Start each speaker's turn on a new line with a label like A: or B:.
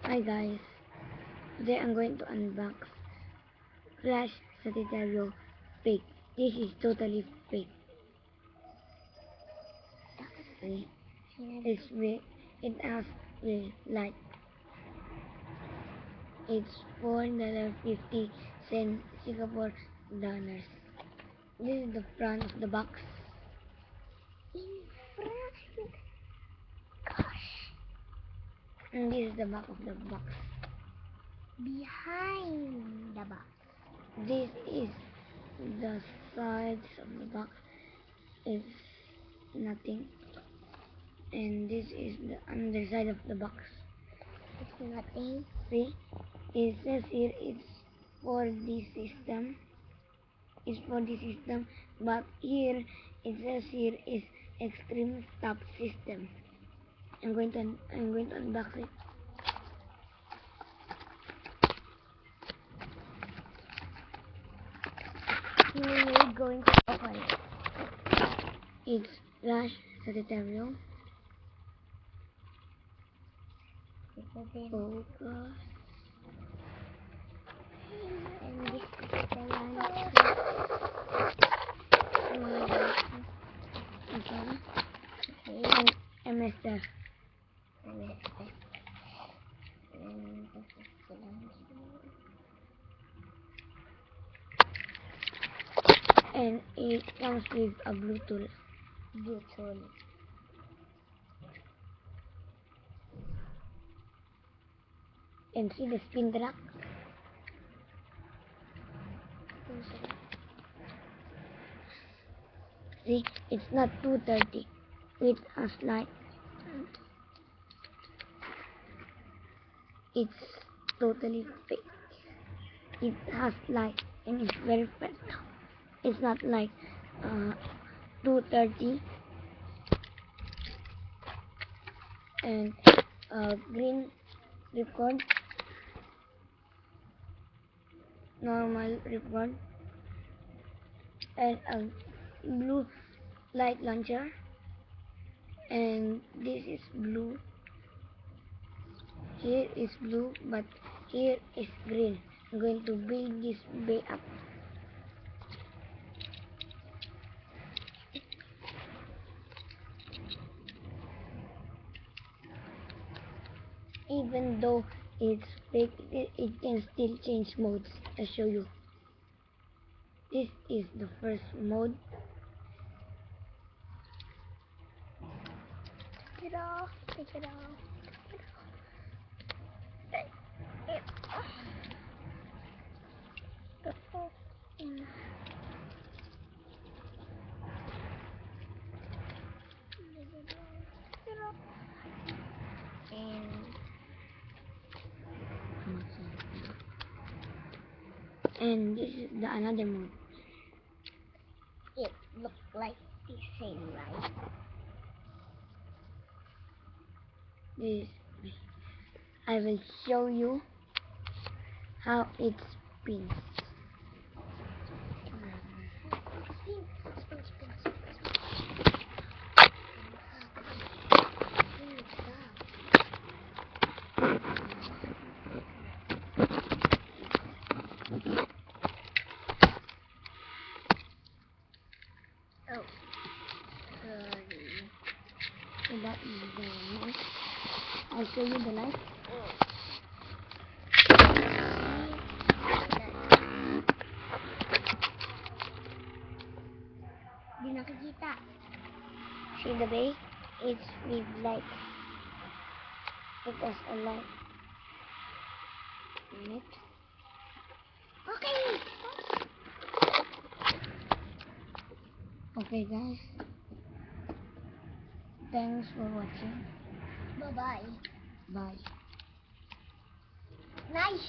A: Hi guys, today I'm going to unbox Flash Sagittario fake. This is totally fake. See? It has real light. It's $4.50 Singapore dollars. This is the front of the box. And this is the back of the box.
B: Behind the box.
A: This is the sides of the box. It's nothing. And this is the underside of the box.
B: It's nothing.
A: See? It says here it's for the system. It's for the system. But here, it says here is extreme stop system. I'm going to unbox it.
B: We're going to open it.
A: It's Flash Sagittario. Focus.
B: And this is the launcher.
A: Okay.
B: Okay.
A: And MSF.
B: And this is the launcher.
A: And it comes with a Bluetooth. And see the spin track. See, it's not 230 with a slide. It's totally fake. It has light and it's very fast. It's not like 230 and green ripcord, normal ripcord, and a blue light launcher, and this is blue. Here is blue, but here is green. I'm going to build this bay up. Even though it's fake, it can still change modes. I'll show you. This is the first mode.
B: Take it off. Take it off.
A: And this is the another mode.
B: It looks like the same, right?
A: This I will show you how it spins.
B: Oh, sorry.
A: So that is the light. I'll show you the light.
B: Di nakikita.
A: See the bay? It's with light. It has a light in it.
B: Okay.
A: Okay guys. Thanks for watching.
B: Bye-bye.
A: Bye.
B: Nice.